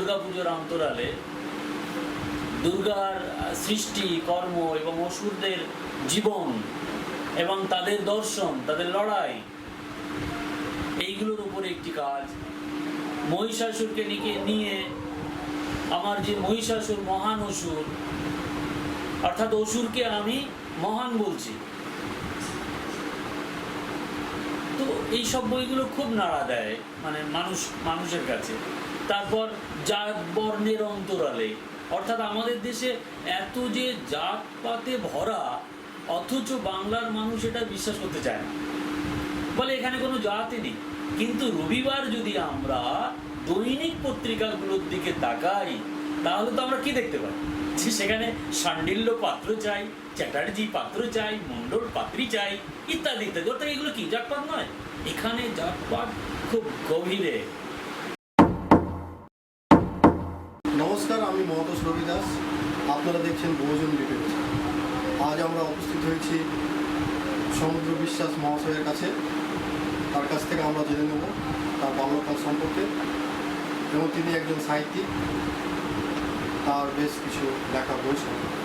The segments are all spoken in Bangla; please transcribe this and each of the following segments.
দুর্গাপুজোর অন্তরালে দুর্গার সৃষ্টি, কর্ম এবং অসুরদের জীবন এবং তাদের দর্শন, তাদের লড়াই, এইগুলোর উপরে একটি কাজ। মহিষাসুরকে নিয়ে আমার যে মহিষাসুর মহান অসুর, অর্থাৎ অসুরকে আমি মহান বলছি। তো এই সব বইগুলো খুব নাড়া দেয় মানে মানুষের কাছে। তারপর জাত বর্ণের অন্তরালে, অর্থাৎ আমাদের দেশে এত যে জাতপাতে ভরা, অথচ বাংলার মানুষ এটা বিশ্বাস করতে চায় না, বলে এখানে কোনো জাতই নেই। কিন্তু রবিবার যদি আমরা দৈনিক পত্রিকাগুলোর দিকে তাকাই, তাহলে তো আমরা কি দেখতে পাই যে সেখানে শাণ্ডিল্য পাত্র চাই, চ্যাটার্জি পাত্র চাই, মণ্ডল পাত্রী চাই, ইত্যাদি ইত্যাদি। অর্থাৎ এগুলো কি জাতপাত নয়? এখানে জাতপাত খুব গভীরে। নমস্কার, আমি মহতোষ রবি দাস। আপনারা দেখছেন বহুজন ডিবেট। আজ আমরা উপস্থিত হয়েছি সমুদ্র বিশ্বাস মহাশয়ের কাছে। তার কাছ থেকে আমরা জেনে নেব তার বাল্যকাল সম্পর্কে, এবং তিনি একজন সাহিত্যিক, তার বেশ কিছু লেখা বই সম্পর্কে।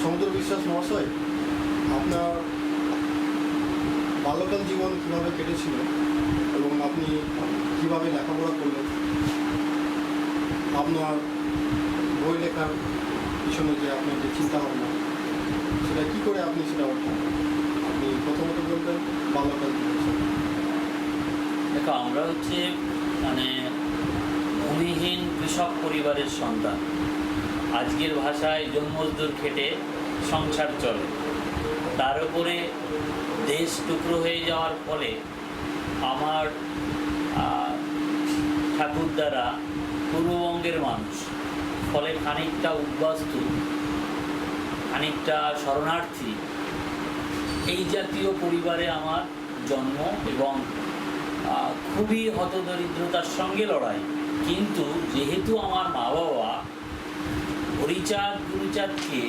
সমুদ্র বিশ্বাস মহাশয়, আপনার বাল্যকাল জীবন কীভাবে কেটেছিল এবং আপনি কীভাবে লেখাপড়া করলেন, আপনার বই লেখার পিছনে যে আপনার যে চিন্তাভাবনা, সেটা কী করে আপনি সেটা অর্জন, আপনি প্রথমত বলবেন বাল্যকাল জীবন। দেখো, আমরা হচ্ছে মানে ভূমিহীন কৃষক পরিবারের সন্তান। আজকের ভাষায় জন্মজদুর খেটে সংসার চলে। তার উপরে দেশ টুকরো হয়ে যাওয়ার ফলে আমার ঠাকুরদারা পূর্ববঙ্গের মানুষ, ফলে খানিকটা উদ্বাস্তু, খানিকটা শরণার্থী, এই জাতীয় পরিবারে আমার জন্ম এবং খুবই হতদরিদ্রতার সঙ্গে লড়াই। কিন্তু যেহেতু আমার মা বাবা হরিচাঁদ গুরুচাঁদকে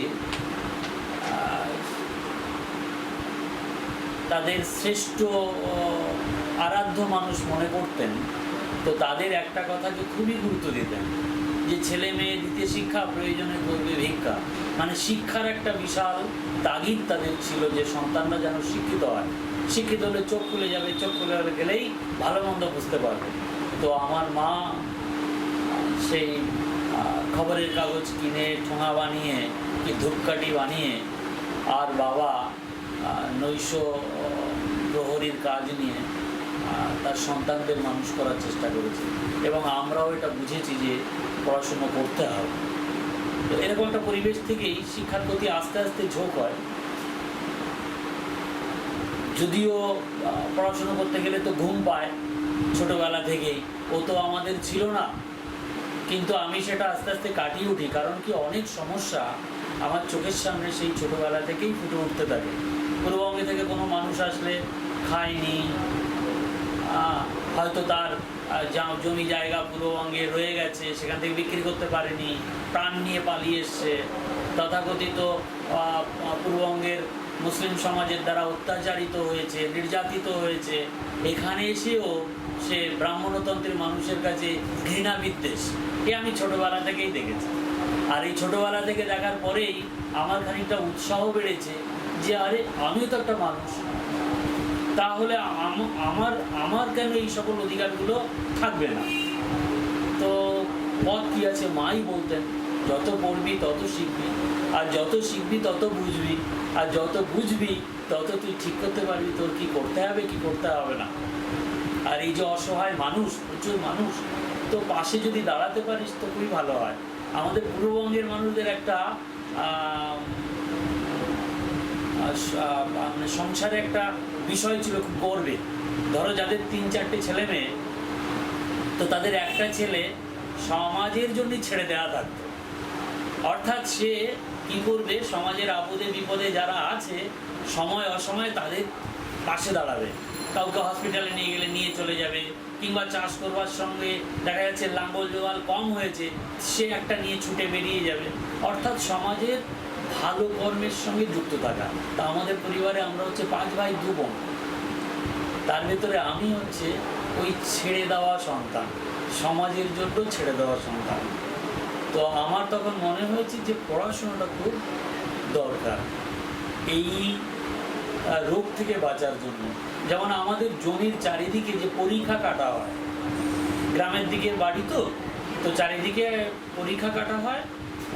তাদের শ্রেষ্ঠ আরাধ্য মানুষ মনে করতেন, তো তাদের একটা কথাকে খুবই গুরুত্ব দিতেন যে ছেলে মেয়ে দিতে শিক্ষা, প্রয়োজনে করবে ভিক্ষা। মানে শিক্ষার একটা বিশাল তাগিদ তাদের ছিল যে সন্তানরা যেন শিক্ষিত হয়। শিক্ষিত হলে চোখ খুলে যাবে, চোখ খুলে গেলেই ভালো মন্দ বুঝতে পারবে। তো আমার মা সেই খবরের কাগজ কিনে, ঠোঙা বানিয়ে, কি ধূপকাঠি বানিয়ে, আর বাবা নৈশ প্রহরীর কাজ নিয়ে তার সন্তানদের মানুষ করার চেষ্টা করেছে। এবং আমরাও এটা বুঝেছি যে পড়াশুনো করতে হবে। তো এরকম একটা পরিবেশ থেকেই শিক্ষার প্রতি আস্তে আস্তে ঝোঁক হয়। যদিও পড়াশুনো করতে গেলে তো ঘুম পায় ছোটোবেলা থেকেই, ও তো আমাদের ছিল না, কিন্তু আমি সেটা আস্তে আস্তে কাটিয়ে উঠি। কারণ কি, অনেক সমস্যা আমার চোখের সামনে সেই ছোটোবেলা থেকেই ফুটে উঠতে থাকে। পূর্ববঙ্গে থেকে কোনো মানুষ আসলে খায়নি, হয়তো তার জমি জায়গা পূর্ববঙ্গে রয়ে গেছে, সেখান থেকে বিক্রি করতে পারেনি, প্রাণ নিয়ে পালিয়ে এসছে, তথাকথিত পূর্ববঙ্গের মুসলিম সমাজের দ্বারা অত্যাচারিত হয়েছে, নির্যাতিত হয়েছে। এখানে এসেও সে ব্রাহ্মণতন্ত্রের মানুষের কাছে ঘৃণা বিদ্বেষ, এ আমি ছোটোবেলা থেকেই দেখেছি। আর এই ছোটোবেলা থেকে দেখার পরেই আমার খানিকটা উৎসাহ বেড়েছে যে আরে আমিও তো একটা মানুষ, তাহলে আমার কেন এই সকল অধিকারগুলো থাকবে না। তো পথ কী আছে, মাই বলতেন যত পড়বি তত শিখবি, আর যত শিখবি তত বুঝবি, আর যত বুঝবি তত তুই ঠিক করতে পারবি তোর কী করতে হবে কী করতে হবে না। আর এই যে অসহায় মানুষ, প্রচুর মানুষ, তো পাশে যদি দাঁড়াতে পারিস তো খুবই ভালো হয়। আমাদের পূর্ববঙ্গের মানুষদের একটা মানে সংসারে একটা বিষয় ছিল খুব গর্বে। ধরো যাদের 3-4টে ছেলে মেয়ে, তো তাদের একটা ছেলে সমাজের জন্যই ছেড়ে দেওয়া থাকতো। অর্থাৎ সে কী করবে, সমাজের আপদে বিপদে যারা আছে সময় অসময়ে তাদের পাশে দাঁড়াবে। কাউকে হসপিটালে নিয়ে গেলে নিয়ে চলে যাবে, কিংবা চাষ করবার সঙ্গে দেখা যাচ্ছে লাঙ্গল জোয়াল কম হয়েছে, সে একটা নিয়ে ছুটে বেরিয়ে যাবে। অর্থাৎ সমাজের ভালো কর্মের সঙ্গে যুক্ত থাকা। তা আমাদের পরিবারে আমরা হচ্ছে 5 ভাই 2 বোন, তার ভেতরে আমি হচ্ছে ওই ছেড়ে দেওয়া সন্তান, সমাজের জন্য ছেড়ে দেওয়া সন্তান। তো আমার তখন মনে হয়েছে যে পড়াশোনাটা খুব দরকার এই রোগ থেকে বাঁচার জন্য। যেমন আমাদের জমির চারিদিকে যে পরীক্ষা কাটা হয়, গ্রামের দিকে বাড়ি তো চারিদিকে পরীক্ষা কাটা হয়।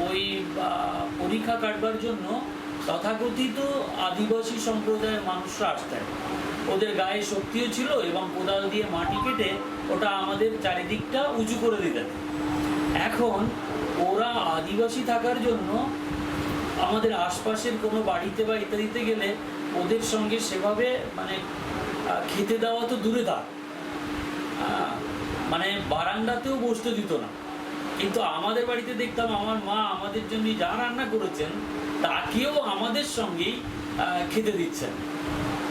ওই পরীক্ষা কাটবার জন্য তথাকথিত আদিবাসী সম্প্রদায়ের মানুষরা আসতেন। ওদের গায়ে শক্তিও ছিল এবং কোদাল দিয়ে মাটি কেটে ওটা আমাদের চারিদিকটা উঁচু করে দিতেন। এখন ওরা আদিবাসী থাকার জন্য আমাদের আশপাশের কোনো বাড়িতে বা ইত্যাদিতে গেলে ওদের সঙ্গে সেভাবে মানে খেতে দেওয়া তো দূরে থাক, মানে বারান্দাতেও বসতে দিত না। কিন্তু আমাদের বাড়িতে দেখতাম আমার মা আমাদের জন্য যা রান্না করেছেন তাকেও আমাদের সঙ্গেই খেতে দিচ্ছেন।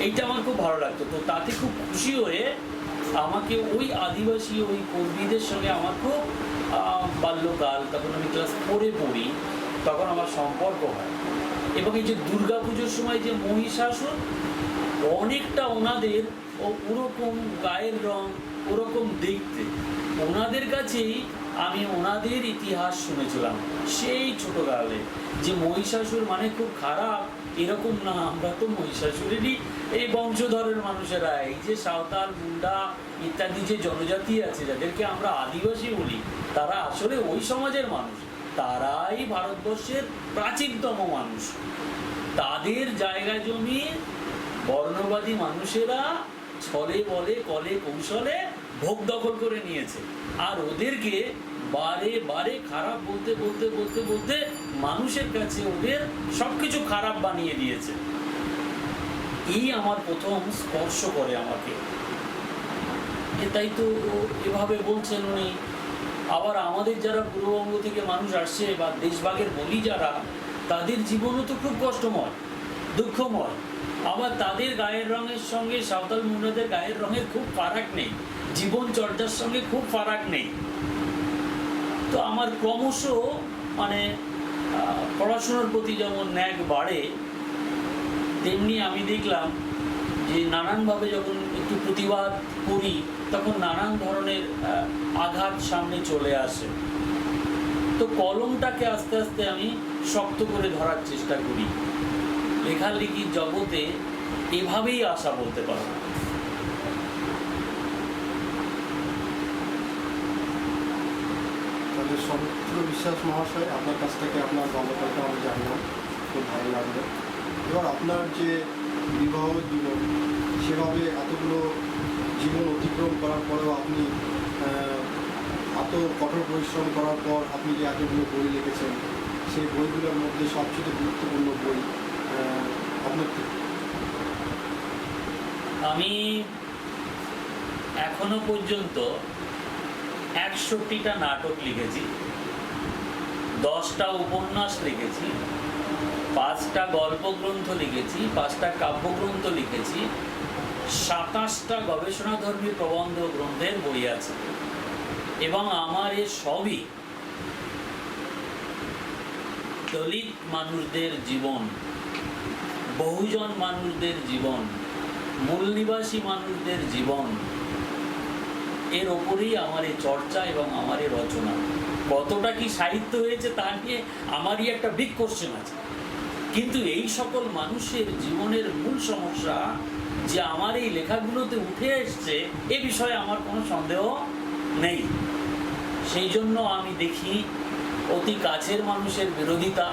এইটা আমার খুব ভালো লাগতো। তো তাতে খুব খুশি হয়ে আমাকে ওই আদিবাসী ওই কর্মীদের সঙ্গে আমার খুব বাল্যকাল, তখন আমি ক্লাস 4-এ পড়ি, তখন আমার সম্পর্ক হয়। এবং এই যে দুর্গা পুজোর সময় যে মহিষাসুর, অনেকটা ওনাদের ওরকম গায়ের রং, ওরকম দেখতে, ওনাদের কাছেই আমি ওনাদের ইতিহাস শুনেছিলাম সেই ছোটকালে, যে মহিষাসুর মানে খুব খারাপ এরকম না, আমরা তো মহিষাসুরেরই এই বংশধরের মানুষেরা, এই যে সাঁওতাল, মুন্ডা ইত্যাদি যে জনজাতি আছে যাদেরকে আমরা আদিবাসী বলি, তারা আসলে ওই সমাজের মানুষ, তারাই ভারতবর্ষের প্রাচীনতম মানুষ। তাদের জায়গা জমি বর্ণবাদী মানুষেরা ছলে বলে কলে কৌশলে ভোগ দখল করে নিয়েছে, আর ওদেরকে বারে বারে খারাপ বলতে বলতে বলতে বলতে মানুষের কাছে ওদের সবকিছু খারাপ বানিয়ে দিয়েছে। এই আমার প্রথম স্পর্শ করে আমাকে। তাই তো এভাবে বলছেন উনি। আবার আমাদের যারা পূর্ববঙ্গ থেকে মানুষ আসছে বা দেশভাগের বলি যারা, তাদের জীবনও তো খুব কষ্টময়, দুঃখময়। আবার তাদের গায়ের রঙের সঙ্গে সাঁওতাল মুন্ডাদের গায়ের রঙের খুব ফারাক নেই, জীবন চর্যার সঙ্গে খুব ফারাক নেই। তো আমার ক্রমশ মানে পড়াশোনার প্রতি যেমন ন্যাক বাড়ে, তেমনি আমি দেখলাম যে নানানভাবে যখন একটু প্রতিবাদ করি তখন নানান ধরনের আঘাত সামনে চলে আসে। তো কলমটাকে আস্তে আস্তে আমি শক্ত করে ধরার চেষ্টা করি। লেখালেখির জগতে এভাবেই আসা বলতে পারো। তাহলে সমুদ্র বিশ্বাস মহাশয়, আপনার কাছ থেকে আপনার বাল্যকালটা আমি জানলাম, খুব ভালো লাগলো। এবার আপনার যে বিবাহ জীবন, সেভাবে এতগুলো জীবন অতিক্রম করার পরেও আপনি এত কঠোর পরিশ্রম করার পর আপনি যে এতগুলো বই লিখেছেন, সেই বইগুলোর মধ্যে সবচেয়ে গুরুত্বপূর্ণ বই আপনার কি? আমি এখনো পর্যন্ত 61টা নাটক লিখেছি, 10টা উপন্যাস লিখেছি, 5টা গল্পগ্রন্থ লিখেছি, 5টা কাব্যগ্রন্থ লিখেছি, 27টা গবেষণাধর্মী প্রবন্ধ গ্রন্থের বই আছে। এবং আমার এ সবই দলিত মানুষদের জীবন, বহুজন মানুষদের জীবন, মূল নিবাসী মানুষদের জীবন, এর ওপরেই আমার এই চর্চা এবং আমার এই রচনা। কতটা কি সাহিত্য হয়েছে তা নিয়ে আমারই একটা বিগ কোশ্চেন আছে, কিন্তু এই সকল মানুষের জীবনের মূল সমস্যা যে আমার এই লেখাগুলোতে উঠে এসছে এ বিষয়ে আমার কোনো সন্দেহ নেই। সেই জন্য আমি দেখি অতি কাছের মানুষের বিরোধিতা,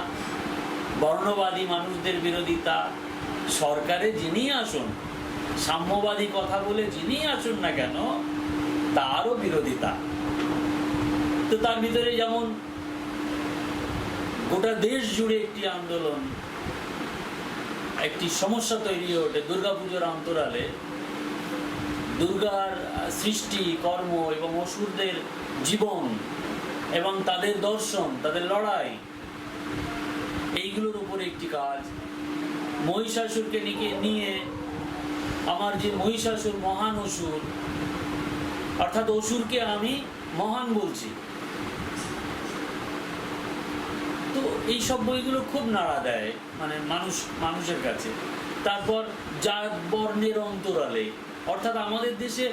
বর্ণবাদী মানুষদের বিরোধিতা, সরকারে যিনি আসুন, সাম্যবাদী কথা বলে যিনি আসুন না কেন, তারও বিরোধিতা। তো তার ভিতরে যেমন গোটা দেশ জুড়ে একটি আন্দোলন, একটি সমস্যা তৈরি হয়ে ওঠে দুর্গাপুজোর অন্তরালে। দুর্গার সৃষ্টি, কর্ম এবং অসুরদের জীবন এবং তাদের দর্শন, তাদের লড়াই, এইগুলোর উপরে একটি কাজ। মহিষাসুরকে নিয়ে আমার যে মহিষাসুর মহান অসুর, অর্থাৎ অসুরকে আমি মহান বলছি। তো এই সব বইগুলো খুব নাড়া দেয় মানে মানুষের কাছে। তারপর জাত বর্ণের অন্তরালে, অর্থাৎ আমাদের দেশে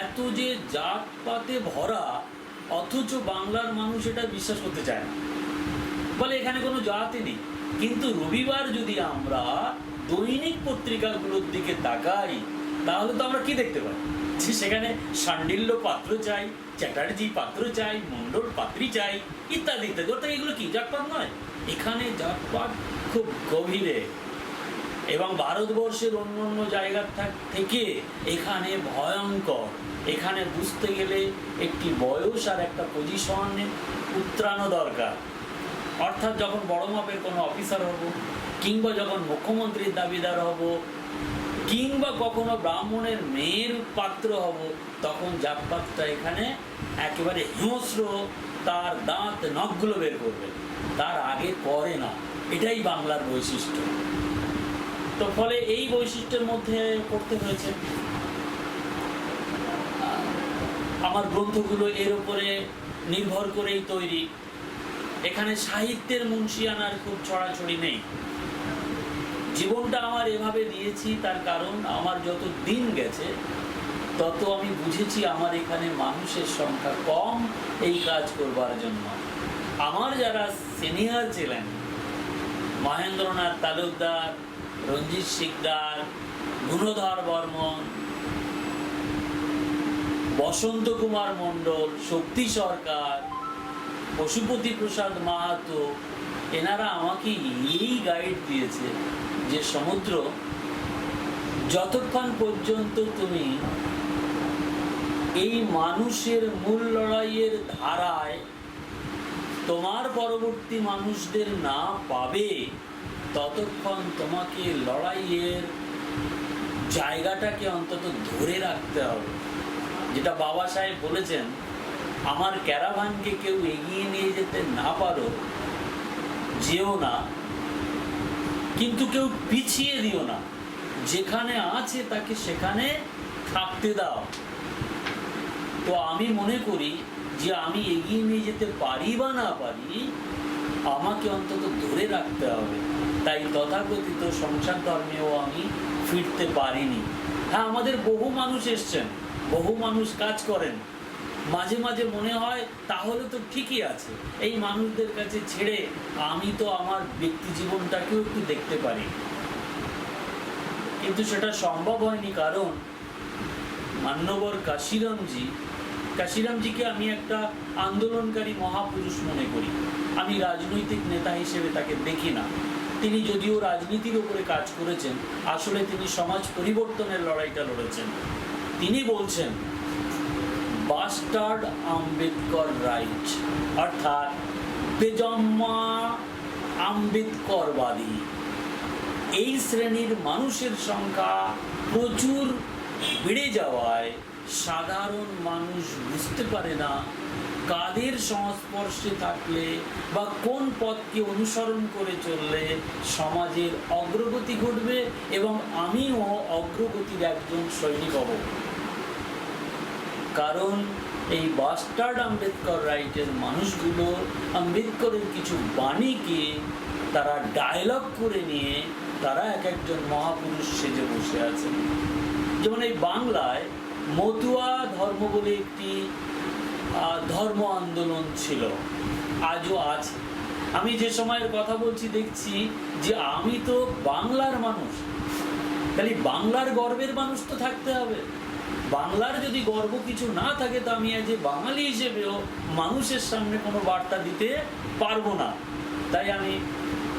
এত যে জাতপাতে ভরা, অথচ বাংলার মানুষ এটা বিশ্বাস করতে চায় না, বলে এখানে কোনো জাতই নেই। কিন্তু রবিবার যদি আমরা দৈনিক পত্রিকাগুলোর দিকে তাকাই, তাহলে তো আমরা কি দেখতে পাই যে সেখানে শাণ্ডিল্য পাত্র চাই, চ্যাটার্জি পাত্র চাই, মণ্ডল পাত্রী চাই, ইত্যাদি ইত্যাদি। অর্থাৎ এগুলো কি জাতপাত নয়? এখানে জাতপাত খুব গভীরে, এবং ভারতবর্ষের অন্য অন্য জায়গার থেকে এখানে ভয়ঙ্কর। এখানে বুঝতে গেলে একটি বয়স আর একটা পজিশনে উত্তরানো দরকার। অর্থাৎ যখন বড় মাপের কোনো অফিসার হব, কিংবা যখন মুখ্যমন্ত্রীর দাবিদার হব, কিংবা কখনো ব্রাহ্মণের মেয়ের পাত্র হব, তখন জাতপাতটা এখানে একেবারে হিংস্র, তার দাঁত নখগুলো বের করবে, তার আগে করে না। এটাই বাংলার বৈশিষ্ট্য। তো ফলে এই বৈশিষ্ট্যের মধ্যে পড়তে হয়েছে। আমার গ্রন্থগুলো এর উপরে নির্ভর করেই তৈরি। এখানে সাহিত্যের মুন্সিয়ানার খুব ছড়াছড়ি নেই। জীবনটা আমার এভাবে দিয়েছি, তার কারণ আমার যত দিন গেছে তত আমি বুঝেছি আমার এখানে মানুষের সংখ্যা কম এই কাজ করবার জন্য। আমার যারা সিনিয়র ছিলেন, মহেন্দ্রনাথ তালুকদার, রঞ্জিত শিকদার, গুণধর বর্মন, বসন্ত কুমার মণ্ডল, শক্তি সরকার, পশুপতি প্রসাদ মাহাতো, এনারা আমাকে এই গাইড দিয়েছে যে সমুদ্র, যতক্ষণ পর্যন্ত তুমি এই মানুষের মূল লড়াইয়ের ধারায় তোমার পরবর্তী মানুষদের না পাবে, ততক্ষণ তোমাকে লড়াইয়ের জায়গাটাকে অন্তত ধরে রাখতে হবে। যেটা বাবা সাহেব বলেছেন, আমার ক্যারাভানকে কেউ এগিয়ে নিয়ে যেতে না পারো, যেও না, কিন্তু কেউ পিছিয়ে দিও না, যেখানে আছে তাকে সেখানে থাকতে দাও। তো আমি মনে করি যে আমি এগিয়ে নিয়ে যেতে পারি বা না পারি, আমাকে অন্তত ধরে রাখতে হবে। তাই তথাকথিত সংসার ধর্মেও আমি ফিরতে পারিনি। হ্যাঁ, আমাদের বহু মানুষ এসছেন, বহু মানুষ কাজ করেন, মাঝে মাঝে মনে হয় তাহলে তো ঠিকই আছে, এই মানুষদের কাছে ছেড়ে আমি তো আমার ব্যক্তি জীবনটাকেও একটু দেখতে পারি। কিন্তু সেটা সম্ভব হয়নি, কারণ মান্যবর কাশিরামজিকে আমি একটা আন্দোলনকারী মহাপুরুষ মনে করি। আমি রাজনৈতিক নেতা হিসেবে তাকে দেখি না। তিনি যদিও রাজনীতির উপরে কাজ করেছেন, আসলে তিনি সমাজ পরিবর্তনের লড়াইটা লড়েছেন। তিনি বলছেন বাস্টার্ড আম্বেদকর রাইট, অর্থাৎ বেজন্মা আম্বেদকরবাদী। এই শ্রেণীর মানুষের সংখ্যা প্রচুর বেড়ে যাওয়ায় সাধারণ মানুষ বুঝতে পারে না কাদের সংস্পর্শে থাকলে বা কোন পথকে অনুসরণ করে চললে সমাজের অগ্রগতি ঘটবে এবং আমিও অগ্রগতির একজন সৈনিক হব। কারণ এই বাস্টার্ড আম্বেদকর রাইটের মানুষগুলো আম্বেদকরের কিছু বাণীকে তারা ডায়লগ করে নিয়ে তারা এক একজন মহাপুরুষ সেজে বসে আছেন। যেমন এই বাংলায় মতুয়া ধর্ম বলে একটি ধর্ম আন্দোলন ছিল, আজও আছে। আমি যে সময়ের কথা বলছি দেখছি যে আমি তো বাংলার মানুষ, তাহলে বাংলার গর্বের মানুষ তো থাকতে হবে। বাংলার যদি গর্ব কিছু না থাকে, তো আমি আজ বাঙালি হিসেবেও মানুষের সামনে কোনো বার্তা দিতে পারবো না। তাই আমি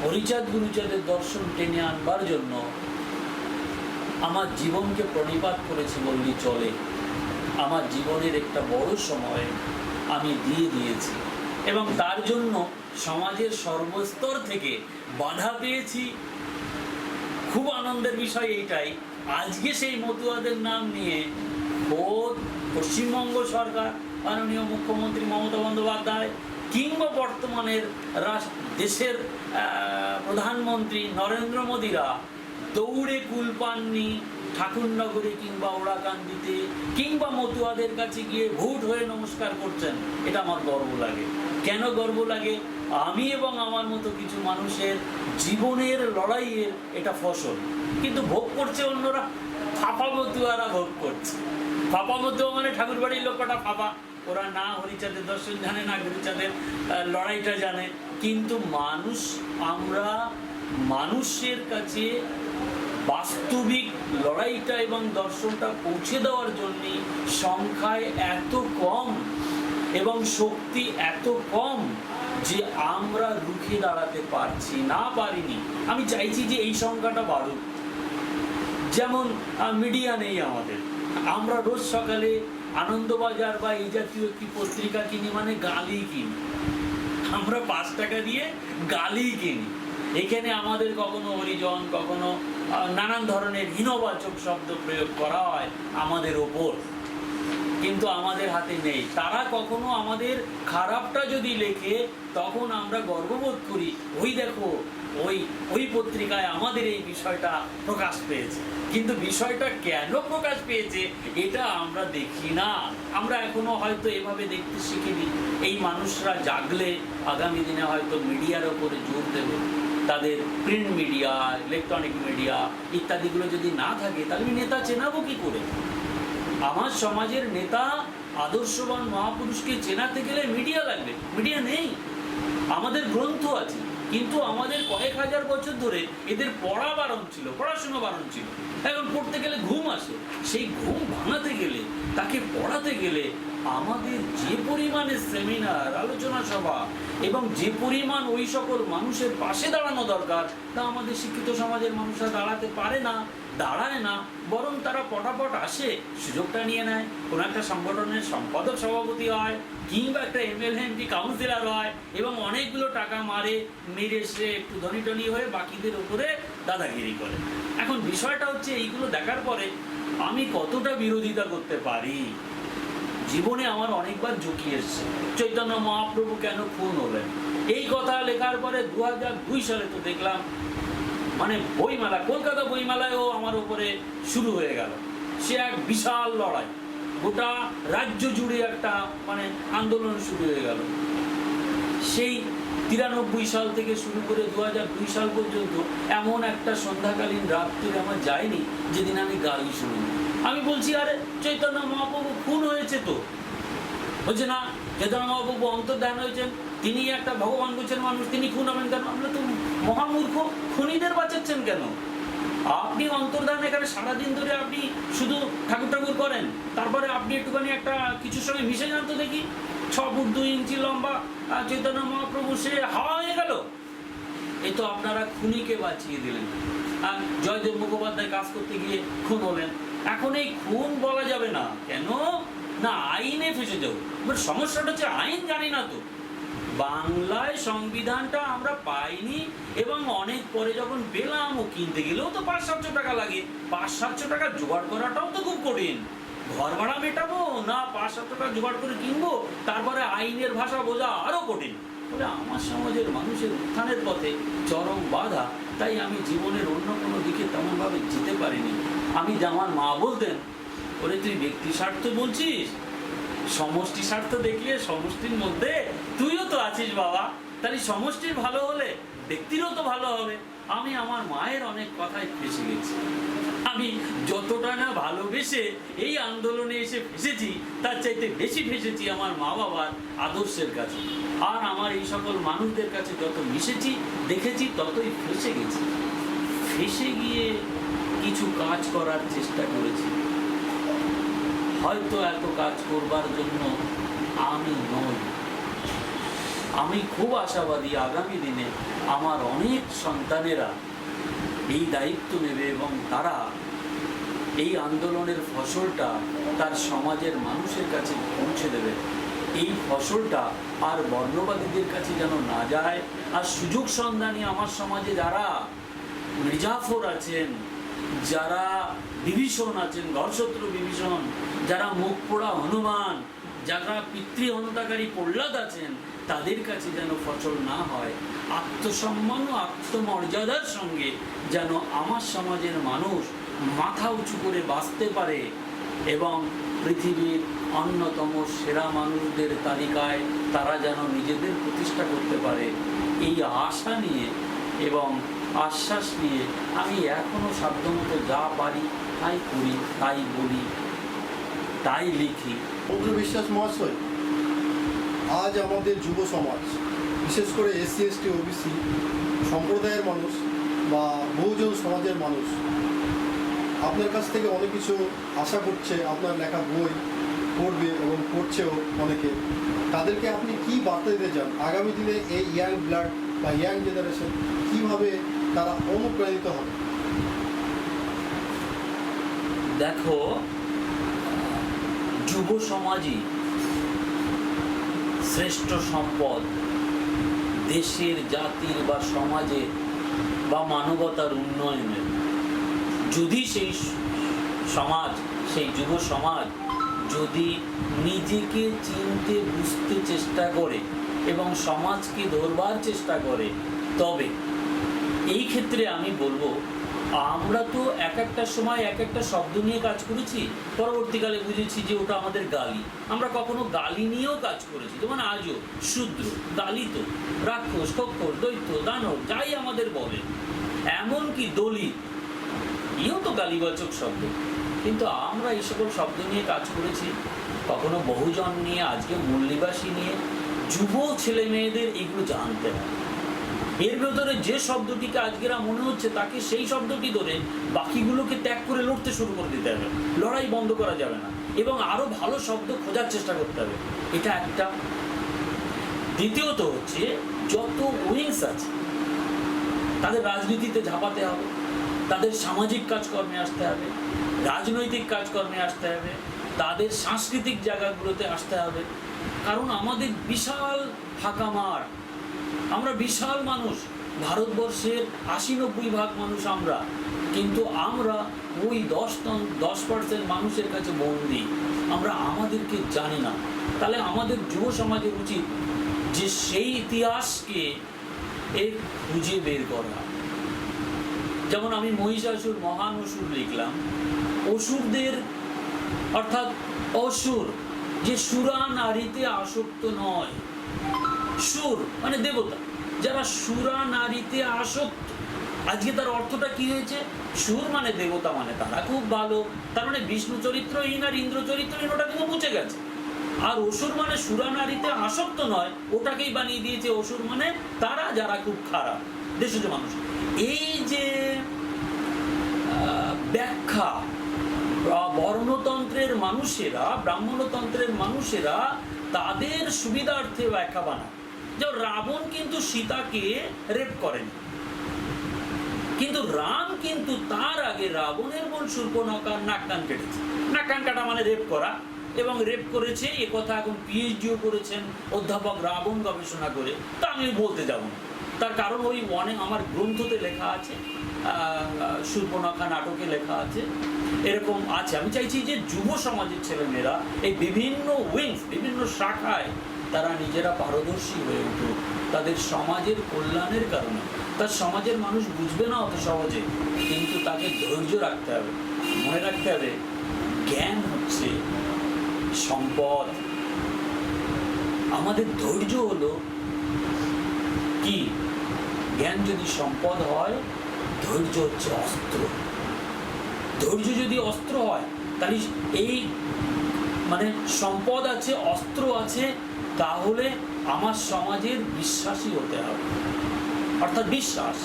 হরিচাঁদ গুরুচাঁদের দর্শন টেনে আনবার জন্য আমার জীবনকে প্রণিপাত করেছি বললেই চলে। আমার জীবনের একটা বড় সময় আমি দিয়ে দিয়েছি এবং তার জন্য সমাজের সর্বস্তর থেকে বাধা পেয়েছি। খুব আনন্দের বিষয় এইটাই, আজকে সেই মতুয়াদের নাম নিয়ে খোদ পশ্চিমবঙ্গ সরকার, মাননীয় মুখ্যমন্ত্রী মমতা বন্দ্যোপাধ্যায়, কিংবা বর্তমানের দেশের প্রধানমন্ত্রী নরেন্দ্র মোদীরা দৌড়ে কুল পাননি ঠাকুরনগরে কিংবা ওড়াকান্দিতে, কিংবা মতুয়াদের কাছে গিয়ে ভোট হয়ে নমস্কার করছেন। এটা আমার গর্ব লাগে। কেন গর্ব লাগে? আমি এবং আমার মতো কিছু মানুষের জীবনের লড়াইয়ের এটা ফসল, কিন্তু ভোগ করছে অন্যরা। ফাঁপা মতুয়ারা ভোগ করছে। ফাঁপা মতুয়া মানে ঠাকুর বাড়ির লোক কটা ফাঁপা, ওরা না হরিচাঁদের দর্শন জানে, না হরিচাঁদের লড়াইটা জানে। কিন্তু মানুষ, আমরা মানুষের কাছে বাস্তবিক লড়াইটা এবং দর্শনটা পৌঁছে দেওয়ার জন্য সংখ্যায় এত কম এবং শক্তি এত কম যে আমরা রুখে দাঁড়াতে পারছি না, পারিনি। আমি চাইছি যে এই সংখ্যাটা বাড়ুক। যেমন মিডিয়া নেই আমাদের, আমরা রোজ সকালে আনন্দবাজার বা এই জাতীয় একটি পত্রিকা কিনি, মানে গালি কিনি, আমরা 5 টাকা দিয়ে গালি কিনি। এখানে আমাদের কখনো হরিজন, কখনো নানান ধরনের হীনবাচক শব্দ প্রয়োগ করা হয় আমাদের ওপর, কিন্তু আমাদের হাতে নেই। তারা কখনো আমাদের খারাপটা যদি লেখে তখন আমরা গর্ববোধ করি, ওই দেখো ওই পত্রিকায় আমাদের এই বিষয়টা প্রকাশ পেয়েছে। কিন্তু বিষয়টা কেন প্রকাশ পেয়েছে এটা আমরা দেখি না। আমরা এখনো হয়তো এভাবে দেখতে শিখিনি। এই মানুষরা জাগলে আগামী দিনে হয়তো মিডিয়ার ওপরে জোর দেবে। তাদের প্রিন্ট মিডিয়া, ইলেকট্রনিক মিডিয়া ইত্যাদিগুলো যদি না থাকে তাহলে নেতা চেনাবো কি করে? আমার সমাজের নেতা, আদর্শবান মহাপুরুষকে চেনাতে গেলে মিডিয়া লাগবে। মিডিয়া নেই। আমাদের গ্রন্থ আছে, কিন্তু আমাদের কয়েক হাজার বছর ধরে এদের পড়া বারণ ছিল, পড়াশোনা বারণ ছিল। এখন পড়তে গেলে ঘুম আসে। সেই ঘুম ভাঙাতে গেলে, তাকে পড়াতে গেলে আমাদের যে পরিমাণে সেমিনার, আলোচনা সভা এবং যে পরিমাণ ওই সকল মানুষের পাশে দাঁড়ানো দরকার, তা আমাদের শিক্ষিত সমাজের মানুষরা দাঁড়াতে পারে না, দাঁড়ায় না। বরং তারা পটাপট আসে, সুযোগটা নিয়ে নেয়, কোনো একটা সংগঠনের সম্পাদক সভাপতি হয়, কিংবা একটা এমএলএ এমপি কাউন্সিলর হয়, এবং অনেকগুলো টাকা মেরে সে একটু ধনী টনি হয়ে বাকিদের উপরে দাদাগিরি করে। এখন বিষয়টা হচ্ছে, এইগুলো দেখার পরে আমি কতটা বিরোধিতা করতে পারি। জীবনে আমার অনেকবার ঝুঁকি এসছে, চৈতন্য মহাপ্রভু কেন খুন হলেন, এই কথা লেখার পরে 2002 সালে তো দেখলাম, মানে বইমেলা, কলকাতা বইমেলায়ও আমার উপরে শুরু হয়ে গেল। সে এক বিশাল লড়াই, গোটা রাজ্য জুড়ে একটা মানে আন্দোলন শুরু হয়ে গেল। সেই 93 সাল থেকে শুরু করে 2002 সাল পর্যন্ত এমন একটা সন্ধ্যাকালীন রাত্রি আমার যায়নি যেদিন আমি গালি শুনি। আমি বলছি, আরে চৈতন্য মহাপ্রভু খুন হয়েছে তো। বলছে না, চৈতন্য মহাপ্রভু অন্তর্ধান হয়েছেন, তিনি একটা ভগবান গোছের মানুষ, তিনি খুন হবেন কেন? আমরা তো মহামূর্খ, খুনিদের বাঁচাচ্ছেন কেন? আপনি অন্তর্ধান এখানে সারাদিন ধরে আপনি শুধু ঠাকুর ঠাকুর করেন, তারপরে আপনি একটুখানি একটা কিছুর সঙ্গে মিশে যান তো দেখি। 6 ফুট 2 ইঞ্চি লম্বা চৈতন্য মহাপ্রভু সে হাওয়া হয়ে গেল। এই তো আপনারা খুনিকে বাঁচিয়ে দিলেন। জয়দেব মুখোপাধ্যায় কাজ করতে গিয়ে খুন হলেন। এখন এই খুন বলা যাবে না, কেন না আইনে ফেসে যাবো। সমস্যাটা হচ্ছে আইন জানি না তো। বাংলায় সংবিধানটা আমরা পাইনি, এবং অনেক পরে যখন পেলাম, ও কিনতে গেলেও তো 500-700 টাকা লাগে। 500-700 টাকা জোগাড় করাটাও তো খুব কঠিন। ঘর ভাড়া মেটাবো না 500 টাকা জোগাড় করে কিনবো, তারপরে আইনের ভাষা বোঝা আরো কঠিন। বলে আমার সমাজের মানুষের উত্থানের পথে চরম বাধা। তাই আমি জীবনের অন্য কোনো দিকে তেমনভাবে যেতে পারিনি। আমি আমার মা বলতেন, ওরে তুই ব্যক্তি স্বার্থ বলছিস, সমষ্টি স্বার্থ দেখলে সমষ্টির মধ্যে তুইও তো আছিস বাবা, তাহলে সমষ্টির ভালো হলে ব্যক্তিরও তো ভালো হবে। আমি আমার মায়ের অনেক কথায় ফেসে গেছি। আমি যতটা না ভালোবেসে এই আন্দোলনে এসে ফেসেছি, তার চাইতে বেশি ফেসেছি আমার মা বাবার আদর্শের কাছে। আর আমার এই সকল মানুষদের কাছে যত মিশেছি, দেখেছি, ততই ফেসে গেছি। ফেসে গিয়ে কিছু কাজ করার চেষ্টা করেছি। হয়তো এত কাজ করবার জন্য আমি নই। আমি খুব আশাবাদী আগামী দিনে আমার অনেক সন্তানেরা এই দায়িত্ব নেবে এবং তারা এই আন্দোলনের ফসলটা তার সমাজের মানুষের কাছে পৌঁছে দেবে। এই ফসলটা আর বর্ণবাদীদের কাছে যেন না যায়। আর সুযোগ সন্ধানী আমার সমাজে যারা মির্জাফর আছেন, যারা বিভীষণ আছেন, ঘরশত্রু বিভীষণ, যারা মুখ পোড়া হনুমান, যারা পিতৃহন্তাকারী প্রহ্লাদ আছেন, তাদের কাছে যেন ফসল না হয়। আত্মসম্মান ও আত্মমর্যাদার সঙ্গে যেন আমার সমাজের মানুষ মাথা উঁচু করে বাঁচতে পারে এবং পৃথিবীর অন্যতম সেরা মানুষদের তালিকায় তারা যেন নিজেদের প্রতিষ্ঠা করতে পারে, এই আশা নিয়ে এবং আশ্বাস নিয়ে আমি এখনো সাধ্যমতো যা পারি তাই করি, তাই বলি, তাই লিখি। সমুদ্র বিশ্বাস মহাশয়, আজ আমাদের যুব সমাজ, বিশেষ করে এসসি এসটি ওবিসি সম্প্রদায়ের মানুষ বা বহুজন সমাজের মানুষ আপনার কাছ থেকে অনেক কিছু আশা করছে, আপনার লেখা বই পড়বে এবং পড়ছেও অনেকে। তাদেরকে আপনি কি বার্তা দিতে চান আগামী দিনে এই ইয়াং ব্লাড বা ইয়াং জেনারেশন কীভাবে তারা অনুপ্রাণিত হবে? দেখো, যুব সমাজই শ্রেষ্ঠ সম্পদ দেশের, জাতির বা সমাজের বা মানবতার উন্নয়নের। যদি সেই সমাজ, সেই যুব সমাজ যদি নিজেকে চিনতে বুঝতে চেষ্টা করে এবং সমাজকে ধরবার চেষ্টা করে, তবে এই ক্ষেত্রে আমি বলবো, আমরা তো এক একটা সময় এক একটা শব্দ নিয়ে কাজ করেছি, পরবর্তীকালে বুঝেছি যে ওটা আমাদের গালি। আমরা কখনো গালি নিয়েও কাজ করেছি, যেমন আজও শূদ্র, দালিত, রাক্ষস, খক্ষর, দৈত্য, দানব, যাই আমাদের বলে, এমনকি দলিত, এও তো গালিবাচক শব্দ। কিন্তু আমরা এই সকল শব্দ নিয়ে কাজ করেছি, কখনো বহুজন নিয়ে, আজকে মূল্যবাসী নিয়ে। যুব ছেলে মেয়েদের এগুলো জানতে হয়। এর ভেতরে যে শব্দটিকে আজকেরা মনে হচ্ছে, তাকে সেই শব্দটি ধরে বাকিগুলোকে ত্যাগ করে লড়তে শুরু করে দিতে হবে। লড়াই বন্ধ করা যাবে না এবং আরো ভালো শব্দ খোঁজার চেষ্টা করতে হবে। এটা একটা। দ্বিতীয়ত হচ্ছে, যত উইংস আছে তাদের রাজনীতিতে ঝাঁপাতে হবে, তাদের সামাজিক কাজকর্মে আসতে হবে, রাজনৈতিক কাজকর্মে আসতে হবে, তাদের সাংস্কৃতিক জায়গাগুলোতে আসতে হবে। কারণ আমাদের বিশাল ফাঁকা মাঠ, আমরা বিশাল মানুষ, ভারতবর্ষের 80-90% মানুষ আমরা, কিন্তু আমরা ওই 10% মানুষের কাছে বন্দী। আমরা আমাদেরকে জানি না। তাহলে আমাদের যুব সমাজের উচিত যে সেই ইতিহাসকে খুঁজে বের করা। যেমন আমি মহিষাসুর, মহান অসুর লিখলাম। অসুরদের, অর্থাৎ অসুর যে সুরা নারীতে আসক্ত নয়, সুর মানে দেবতা, যারা সুরা নারীতে আসক্ত, আজকে তার অর্থটা কি হয়েছে? সুর মানে দেবতা, মানে তারা খুব ভালো, তার মানে বিষ্ণু চরিত্রহীন আর ইন্দ্র চরিত্রহীন, ওটা কিন্তু মুছে গেছে। আর অসুর মানে সুরা নারীতে আসক্ত নয়, ওটাকেই বানিয়ে দিয়েছে অসুর মানে তারা যারা খুব খারাপ, দেশজ মানুষ। এই যে ব্যাখ্যা, বর্ণতন্ত্রের মানুষেরা, ব্রাহ্মণতন্ত্রের মানুষেরা তাদের সুবিধার্থে ব্যাখ্যা বানায়। যেমন রাবণ কিন্তু সীতাকে রেপ করেনি, কিন্তু রাম কিন্তু তার আগে রাবণের বোন শূর্পণখার নাক কান কেটেছে। নাক কান কাটা মানে রেপ করা, এবং রেপ করেছে এ কথা এখন পিএইচডিও করেছেন অধ্যাপক রাবণ গবেষণা করে। তা আমি বলতে যাব না, তার কারণ ওই অনেক আমার গ্রন্থতে লেখা আছে, শূর্পণখা নাটকে লেখা আছে, এরকম আছে। আমি চাইছি যে যুব সমাজের ছেলেমেয়েরা এই বিভিন্ন উইংস, বিভিন্ন শাখায় তারা নিজেরা পারদর্শী হয়ে উঠুক, তাদের সমাজের কল্যাণের কারণে। তার সমাজের মানুষ বুঝবে না অত সহজে, কিন্তু তাকে ধৈর্য রাখতে হবে। মনে রাখতে হবে, জ্ঞান হচ্ছে সম্পদ। আমাদের ধৈর্য হলো কি? জ্ঞান যদি সম্পদ হয়, ধৈর্য হচ্ছে অস্ত্র। ধৈর্য যদি অস্ত্র হয়, তাহলে এই মানে সম্পদ আছে, অস্ত্র আছে, তাহলে আমার সমাজের বিশ্বাসী হতে হবে, অর্থাৎ বিশ্বাস।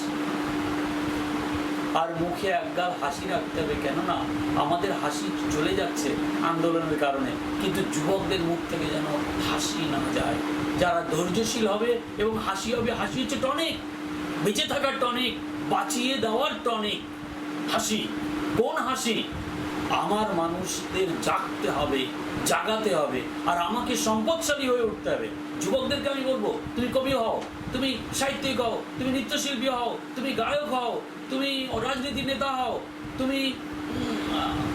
আর মুখে একগাল হাসি রাখতে হবে, কেননা আমাদের হাসি চলে যাচ্ছে আন্দোলনের কারণে, কিন্তু যুবকদের মুখ থেকে যেন হাসি না যায়। যারা ধৈর্যশীল হবে এবং হাসি হবে, হাসি হচ্ছে টনিক, বেঁচে থাকার টনিক, বাঁচিয়ে দেওয়ার টনিক। হাসি কোন হাসি? আমার মানুষদের জাগতে হবে, জাগাতে হবে, আর আমাকে সম্পদশালী হয়ে উঠতে হবে। যুবকদেরকে আমি বলবো, তুমি কবি হও, তুমি সাহিত্যিক হও, তুমি নৃত্যশিল্পী হও, তুমি গায়ক হও, তুমি রাজনীতি নেতা হও, তুমি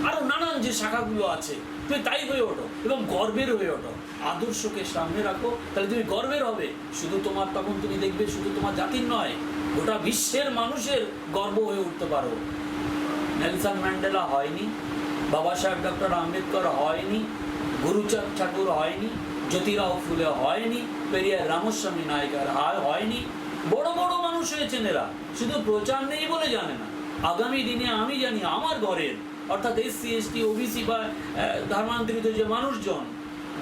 আরো নানান যে শাখাগুলো আছে, তুমি তাই হয়ে ওঠো এবং গর্বের হয়ে ওঠো। আদর্শকে সামনে রাখো, তাহলে তুমি গর্বের হবে। শুধু তোমার, তখন তুমি দেখবে শুধু তোমার জাতির নয়, গোটা বিশ্বের মানুষের গর্ব হয়ে উঠতে পারো। নেলসন ম্যান্ডেলা হয়নি, বাবা সাহেব ডক্টর আম্বেদকর হয়নি, গুরুচাঁদ ঠাকুর হয়নি, জ্যোতিরাও ফুলে হয়নি, পেরিয়ার রামস্বামী নায়িকার হয়নি, বড় বড় মানুষ হয়েছেন এরা, শুধু প্রচার নেই বলে জানে না। আগামী দিনে আমি জানি আমার ঘরের অর্থাৎ SC ST OBC বা ধর্মান্তরিত যে মানুষজন,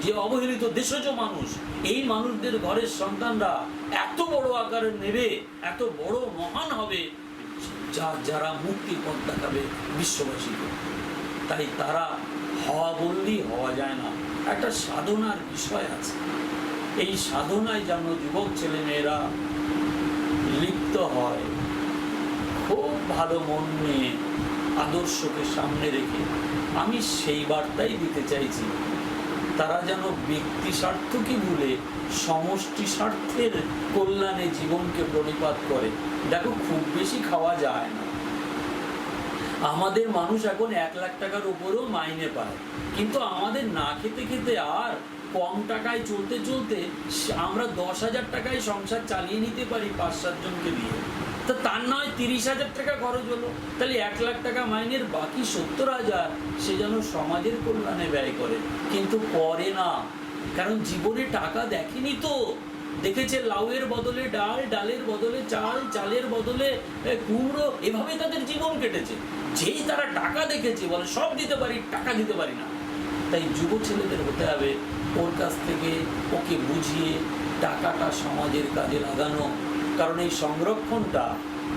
যে অবহেলিত দেশজ মানুষ, এই মানুষদের ঘরের সন্তানরা এত বড় আকারে নেবে, এত বড় মহান হবে, যারা মুক্তির পথ দেখাবে বিশ্ববাসীকে। তাই তারা হওয়া বললেই হওয়া যায় না, একটা সাধনার বিষয় আছে। এই সাধনায় যেন যুবক ছেলে মেয়েরা লিপ্ত হয়, খুব ভালো মন নিয়ে আদর্শকে সামনে রেখে আমি সেই বার্তাই দিতে চাইছি। তারা যেন ব্যক্তি স্বার্থকে ভুলে সমষ্টি স্বার্থের কল্যাণে জীবনকে পরিপাত করে। দেখো, খুব বেশি খাওয়া যায় না। আমাদের মানুষ এখন 1 লাখ টাকার উপরেও মাইনে পায়, কিন্তু আমাদের না খেতে খেতে আর কম টাকায় চলতে চলতে আমরা 10,000 টাকায় সংসার চালিয়ে নিতে পারি 5-7 জনকে দিয়ে। তো তার নয় 30,000 টাকা খরচ হলো, তাহলে 1 লাখ টাকা মাইনের বাকি 70,000 সে যেন সমাজের কল্যাণে ব্যয় করে, কিন্তু করে না। কারণ জীবনে টাকা দেখেনি তো, দেখেছে লাউয়ের বদলে ডাল, ডালের বদলে চাল, চালের বদলে কুমড়ো, এভাবে তাদের জীবন কেটেছে। যেই তারা টাকা দেখেছে বলে সব দিতে পারি, টাকা দিতে পারি না। তাই যুব ছেলেদের হতে হবে ওর কাছ থেকে ওকে বুঝিয়ে টাকাটা সমাজের কাজে লাগানো। কারণ এই সংরক্ষণটা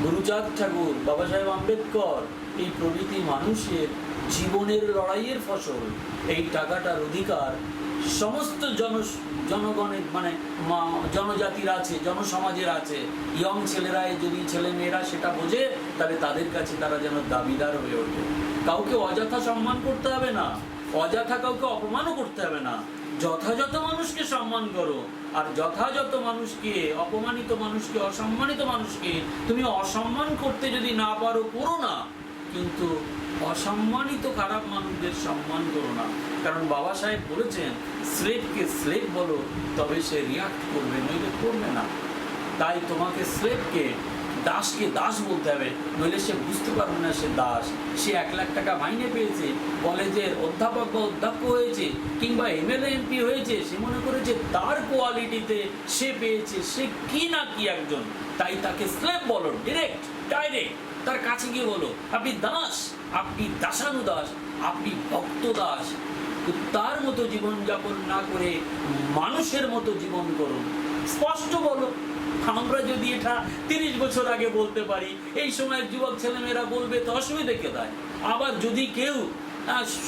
গুরুচাঁদ ঠাকুর, বাবা সাহেব আম্বেদকর, এই প্রভৃতি মানুষের জীবনের লড়াইয়ের ফসল। এই টাকাটার অধিকার সমস্ত জনগণের মানে জনজাতির আছে, জনসমাজের আছে। ইয়ং ছেলেরা, যদি ছেলে মেয়েরা সেটা বোঝে, তাহলে তাদের কাছে তারা যেন দাবিদার হয়ে ওঠে। কাউকে অযথা সম্মান করতে হবে না, অযথা কাউকে অপমানও করতে হবে না। যথাযথ মানুষকে সম্মান করো, আর যথাযথ মানুষকে, অপমানিত মানুষকে, অসম্মানিত মানুষকে তুমি অসম্মান করতে যদি না পারো, করো না, কিন্তু অসম্মানিত খারাপ মানুষদের সম্মান করো না। কারণ বাবা সাহেব বলেছেন, স্লেভকে স্লেভ বলো, তবে সে রিয়াক্ট করবে, নইলে করবে না। তাই তোমাকে স্লেভকে, দাসকে দাস বলতে হবে, নইলে সে বুঝতে পারবে না সে দাস। সে 1 লাখ টাকা মাইনে পেয়েছে, কলেজের অধ্যাপক বা অধ্যক্ষ হয়েছে, কিংবা MLA MP হয়েছে, সে মনে করেছে তার কোয়ালিটিতে সে পেয়েছে, সে কি না কি একজন, তাই তাকে স্লেভ বলো, ডাইরেক্ট তার কাছে গিয়ে বলো, আপনি দাস, আপনি দাসানুদাস, আপনি ভক্ত দাস। তার মতো জীবনযাপন না করে মানুষের মতো জীবন করুন, স্পষ্ট বলো। আমরা যদি এটা 30 বছর আগে বলতে পারি, এই সময় যুবক ছেলেমেয়েরা বলবে তো অসুবিধে কোথায়? আবার যদি কেউ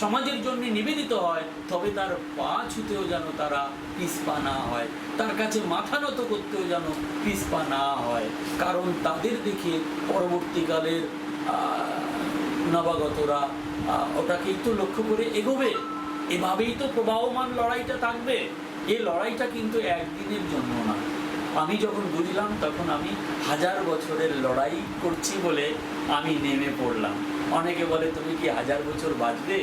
সমাজের জন্য নিবেদিত হয়, তবে তার পা ছুতেও যেন তারা পিছপা না হয়, তার কাছে মাথা নত করতেও যেন পিছপা না হয়। কারণ তাদের দেখে পরবর্তীকালের নবাগতরা ওটাকেই তো লক্ষ্য করে এগোবে। এভাবেই তো প্রবাহমান লড়াইটা থাকবে। এই লড়াইটা কিন্তু একদিনের জন্য না। আমি যখন বুঝলাম, তখন আমি 1000 বছরের লড়াই করছি বলে আমি নেমে পড়লাম। অনেকে বলে, তুমি কি 1000 বছর বাঁচবে?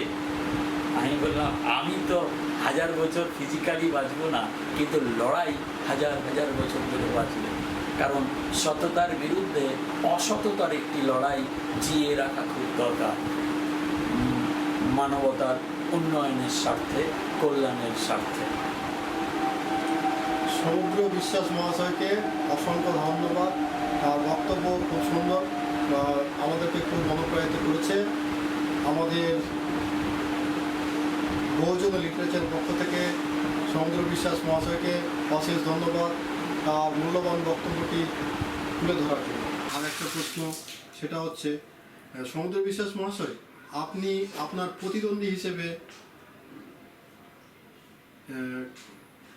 আমি বললাম, আমি তো 1000 বছর ফিজিক্যালি বাঁচবো না, কিন্তু লড়াই 1000 বছর ধরে বাঁচবে। কারণ সততার বিরুদ্ধে অসততার একটি লড়াই জিয়ে রাখা খুব দরকার, মানবতার উন্নয়নের স্বার্থে, কল্যাণের স্বার্থে। সমুদ্র বিশ্বাস মহাশয়কে অসংখ্য ধন্যবাদ। তার বক্তব্য খুব সুন্দর, আমাদেরকে খুব মনোপ্রাণিত করেছে। আমাদের বহুজন লিটারেচার পক্ষ থেকে সমুদ্র বিশ্বাস মহাশয়কে অশেষ ধন্যবাদ তার মূল্যবান বক্তব্যটি তুলে ধরার জন্য। আর একটা প্রশ্ন, সেটা হচ্ছে, সমুদ্র বিশ্বাস মহাশয়, আপনি আপনার প্রতিদ্বন্দ্বী হিসেবে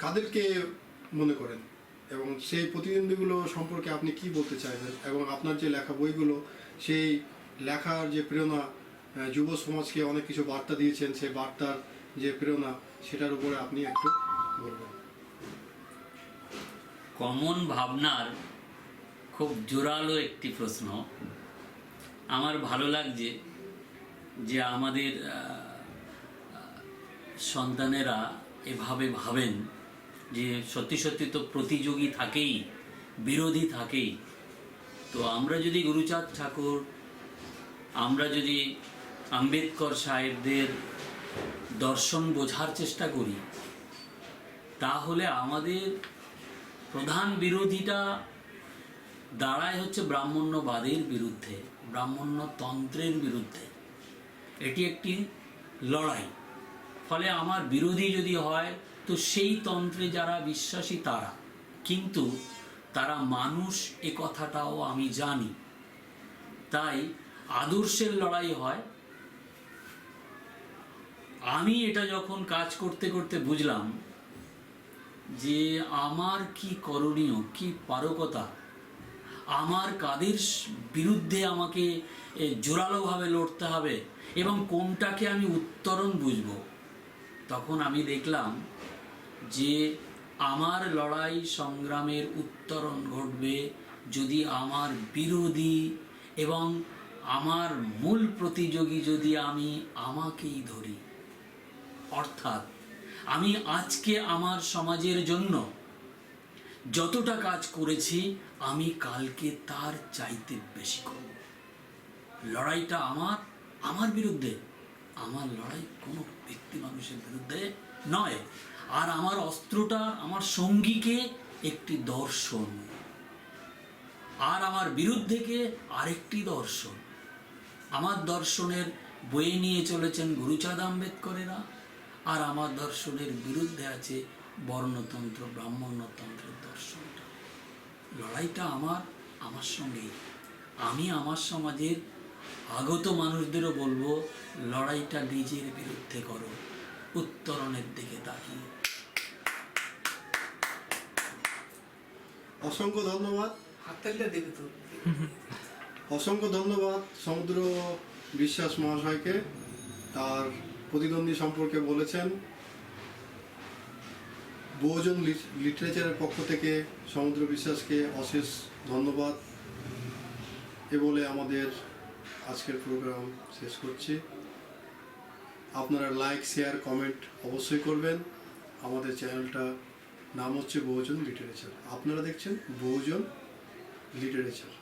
কাদেরকে মনে করেন, এবং সেই প্রতিদ্বন্দ্বীগুলো সম্পর্কে আপনি কি বলতে চাইবেন? এবং আপনার যে লেখা বইগুলো, সেই লেখার যে প্রেরণা, যুব সমাজকে অনেক কিছু বার্তা দিয়েছেন, সেই বার্তার যে প্রেরণা, সেটার উপরে আপনি একটু বলবেন। কমন ভাবনার খুব জোরালো একটি প্রশ্ন। আমার ভালো লাগছে যে আমাদের সন্তানেরা এভাবে ভাবেন যে সত্যি সত্যি তো প্রতিযোগী থাকেই, বিরোধী থাকেই। তো আমরা যদি গুরুচাঁদ ঠাকুর, আমরা যদি আম্বেদকর সাহেবদের দর্শন বোঝার চেষ্টা করি, তাহলে আমাদের প্রধান বিরোধীটা দাঁড়ায় হচ্ছে ব্রাহ্মণ্যবাদের বিরুদ্ধে, ব্রাহ্মণ্যতন্ত্রের বিরুদ্ধে। এটি একটি লড়াই। ফলে আমার বিরোধী যদি হয় তো সেই তন্ত্রে যারা বিশ্বাসী তারা, কিন্তু তারা মানুষ এ কথাটাও আমি জানি। তাই আদর্শের লড়াই হয়। আমি এটা যখন কাজ করতে করতে বুঝলাম যে আমার কি করণীয়, কি পারকতা, আমার কাদের বিরুদ্ধে আমাকে জোরালোভাবে লড়তে হবে এবং কোনটাকে আমি উত্তরণ বুঝব, তখন আমি দেখলাম যে আমার লড়াই সংগ্রামের উত্তরণ ঘটবে যদি আমার বিরোধী এবং আমার মূল প্রতিযোগী যদি আমি আমাকেই ধরি। অর্থাৎ আমি আজকে আমার সমাজের জন্য যতটা কাজ করেছি আমি কালকে তার চাইতে বেশি করব। লড়াইটা আমার বিরুদ্ধে, আমার লড়াই কোনো ব্যক্তি মানুষের বিরুদ্ধে নয়। আর আমার অস্ত্রটা আমার সঙ্গীকে একটি দর্শন, আর আমার বিরুদ্ধেকে আরেকটি দর্শন। আমার দর্শনের বয়ে নিয়ে চলেছেন গুরুচাঁদ আম্বেদকরেরা, আর আমার দর্শনের বিরুদ্ধে আছে বর্ণতন্ত্র, ব্রাহ্মণ্যতন্ত্রের দর্শনটা। লড়াইটা আমার সঙ্গেই। আমি আমার সমাজের আগত মানুষদেরও বলবো, লড়াইটা নিজের বিরুদ্ধে করো, উত্তরণের দিকে তাকিয়ে। অসংখ্য ধন্যবাদ। হাততালিটা দেবে তো। অসংখ্য ধন্যবাদ সমুদ্র বিশ্বাস মহাশয়কে, তার প্রতিদ্বন্দ্বী সম্পর্কে বলেছেন। বহুজন লিটারেচারের পক্ষ থেকে সমুদ্র বিশ্বাসকে অশেষ ধন্যবাদ। এ বলে আমাদের আজকের প্রোগ্রাম শেষ করছি। আপনারা লাইক, শেয়ার, কমেন্ট অবশ্যই করবেন। আমাদের চ্যানেলটা নাম হচ্ছে বহুজন লিটারেচার। আপনারা দেখছেন বহুজন লিটারেচার।